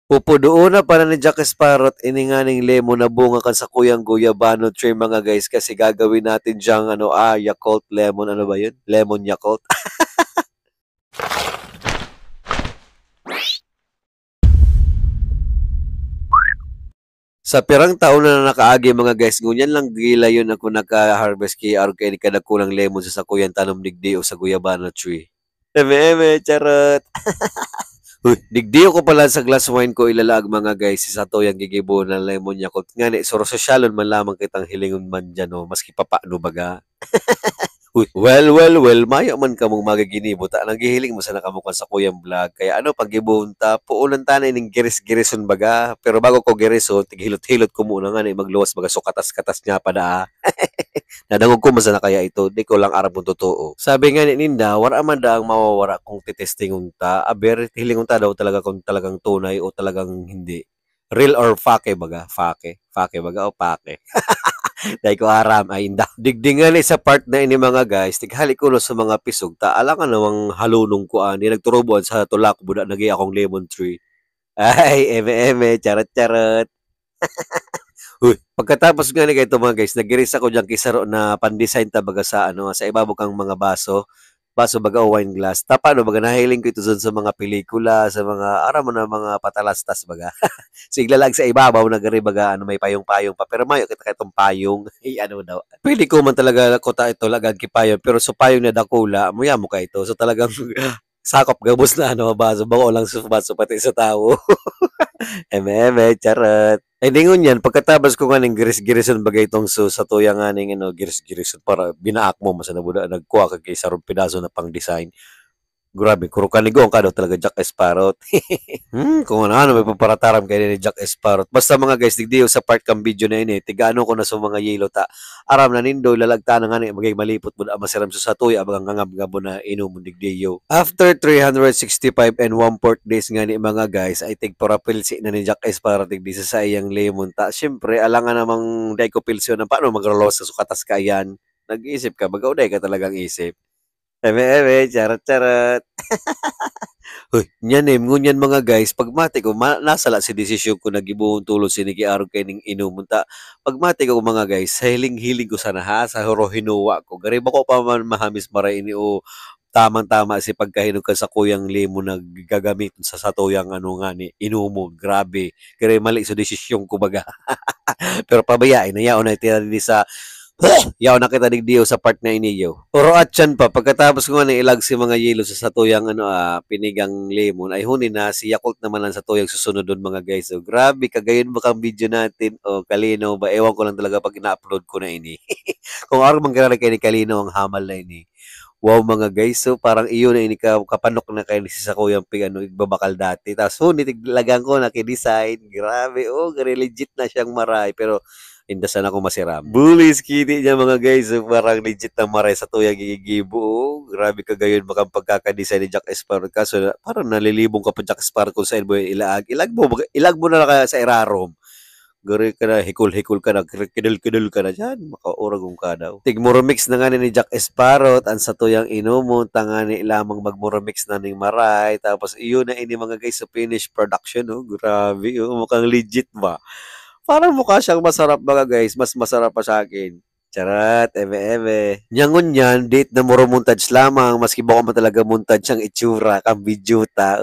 Pupuduon na para ni Jack Sparrow ini nga ning lemon na bunga kan sa kuyang guyabano tree mga guys kasi gagawin natin diyang Yakult lemon ano ba yun? Lemon Yakult. Sa pirang taon na nakaagi mga guys, ngunyan lang gila yun ako naka-harvest kay aron kay ni kada kulang lemon sa sakuyan tanom digdi o sa guyabano tree. Eme, charot. Uy, digdiyo ko pala sa glass wine ko ilalag mga guys sa to yung gigibo na lemon yakult. Nga ni, soro sosyalon man lamang kitang hilingon man dyan no, maski papaano baga. Uy, well, mayo man ka mong magaginibo ta. Nanggihiling mo sa nakamukan sa kuyang vlog. Kaya ano, pag ta, puunan ta na ining giris-girison baga. Pero bago ko girison, tighilot-hilot ko muna nga na magluwas baga so katas-katas nga pa na. Nadangog ko masa na kaya ito, di ko lang arabong totoo. Sabi nga ni Ninda, wala man daang mawawara kung titesting unta. Aber, hiling unta daw talaga kung talagang tunay o talagang hindi. Real or fake baga? Fake? Fake baga o pake? Dahil ko aram ay inda. Digdingan sa part na ini mga guys, tighali ko no sa mga pisog, ta alangan namang halunong ko ani, nagturubuan sa tulak, buda nagi akong lemon tree. Ay, eme, charot-charot. Uy, pagkatapos nga ni kay mga guys, nagiris ako diyan kisaro na pan-design ta baga sa sa ibabaw kang mga baso. Baso baga o wine glass. Ta paano baga nahiling ko ito dun sa mga pelikula, sa mga ara mo na mga patalastas baga. Sigla lang sa ibabaw na gari baga may payong-payong pa. Pero mayo kita katong payong. Ay ano daw. Pili ko man talaga ko ta ito lagad kipayong pero sa payong na dakula, muya mo ka ito. So talagang sakop gabos na baso bago lang sa baso pati sa tao. Eme, charot. Ay dingon yan, pagkatapos ko nga ning giris-girisan bagay itong sa tuya nga ning giris-girisan para binaak mo masana buda nagkuha ka kay sarong pidaso na pang design. Grabe, kuro kanigong ka daw talaga Jack Sparrow. Kung ano may paparataram kay ni Jack Sparrow. Basta mga guys, digdiyo sa part kang video na ini, tigano ko na sa mga yelo ta. Aram na nindo lalagta na nga ni magay malipot mo na masiram sa tuya abang ngangab-ngabo na inom digdiyo. After 365 and 1/4 days nga ni mga guys, ay tigparapilsi na ni Jack Sparrow digdi sa iyang lemon ta. Siyempre, alangan namang day ko pilsyo na paano magrolosa sa sukatas kayan. Nag-isip ka, bagaw day ka talagang isip. Eme, charot-charot. Hoy, nyanim, ngunyan mga guys, pagmati ko, nasala si desisyon ko nagibuhong tulong sinigi araw kay ning inumunta. Pagmati ko mga guys, sa hiling-hiling ko sana ha, sa horo hinuwa ko. Gari ba ko pa man mahamis maray ini o tamang-tama si pagkahinog ka sa kuyang limo na gagamit sa satuyang nga ni inumo. Grabe. Gari mali sa desisyon ko baga. Pero pabayain na yaon na tira sa yaw nakita digdiyo sa part na iniyo. Oro at yan pa, pagkatapos ko nga ilag si mga yelo sa satuyang pinigang lemon, ay huni na si Yakult naman lang sa tuyang susunod doon mga guys. So, grabe, kagayon ba kang video natin? O kalino ba? Ewan ko lang talaga pag ina-upload ko na ini. Kung araw manggalag kayo ni Kalino ang hamal na ini. Wow mga guys, so parang iyo na ini kapanok na kayo ni si sa kuyang igbabakal dati. Tapos huni, tiglagang ko na kidesign. Grabe, legit na siyang maray. Pero indasan ako masiram. Bullies kini niya mga guys. So, parang legit na maray sa tuya gigigibo. Grabe ka gayon makang pagkakadesign ni Jack Sparrow. Kaso parang nalilibong ka pa Jack Sparrow kung saan mo ilag. Ilag mo na lang sa irarom. Gari ka na, hikul-hikul ka na, kidul-kidul ka na dyan, makauragong ka daw. Tigmurumix na nga ni Jack Sparrow, ang sa tuyang inumon, tangani lamang magmurumix na ning maray, tapos iyon na ini mga guys sa finished production, grabe, mukhang legit ba? Parang mukha siyang masarap mga guys. Mas masarap pa sa akin. Charat, eme. Nyangon yan, date na muro montage lamang. Maski baka mo talaga montage ang itsura, kang video ta,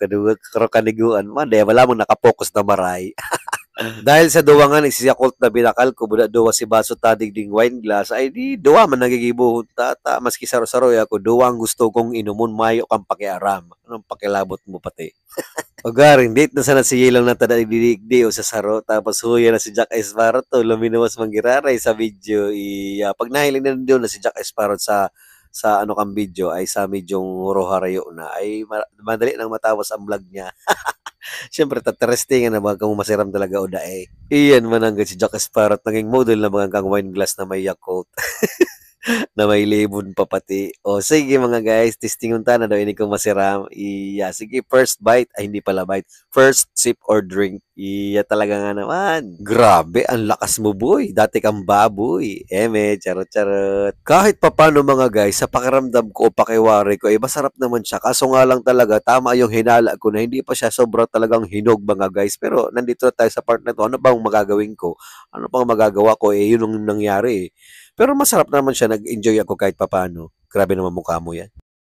kadugag karo kaniguan. Mande, wala mong nakapokus na maray. Dahil sa duwangan si Yakult na binakal ko buda duwa si baso tadig ding wine glass ay di duwa man nagigibuhon tata maski saro-saro ako duwang gusto kong inumon mayo kang pakiaram anong pakilabot mo pati. Agaring date na sana si Yelang na tada di o sa saro tapos huya na si Jack Sparrow to luminawas manggiraray sa video pag nahiling na doon na si Jack Sparrow sa kang video ay sa medyong roharayo na ay madali nang matapos ang vlog niya. Siyempre, taterestingan na mga kang masiram talaga o dae. Iyan man hanggang si Jack Sparrow naging model na mga kang wine glass na may Yakult. Na may lemon pa pati. O sige mga guys, testingon ta na daw ini kong masiram. Sige, first bite. Ay, hindi pala bite. First sip or drink. Iya talaga nga naman. Grabe, ang lakas mo boy. Dati kang baboy. Eme, charot charot. Kahit papaano mga guys, sa pakiramdam ko o pakiwari ko, masarap naman siya. Kaso nga lang talaga, tama yung hinala ko na hindi pa siya sobrang talagang hinog mga guys. Pero nandito na tayo sa part na to, ano bang magagawin ko? Ano pang magagawa ko? Yun ang nangyari eh. Pero masarap naman siya, nag-enjoy ako kahit papaano. Grabe naman mukha mo yan.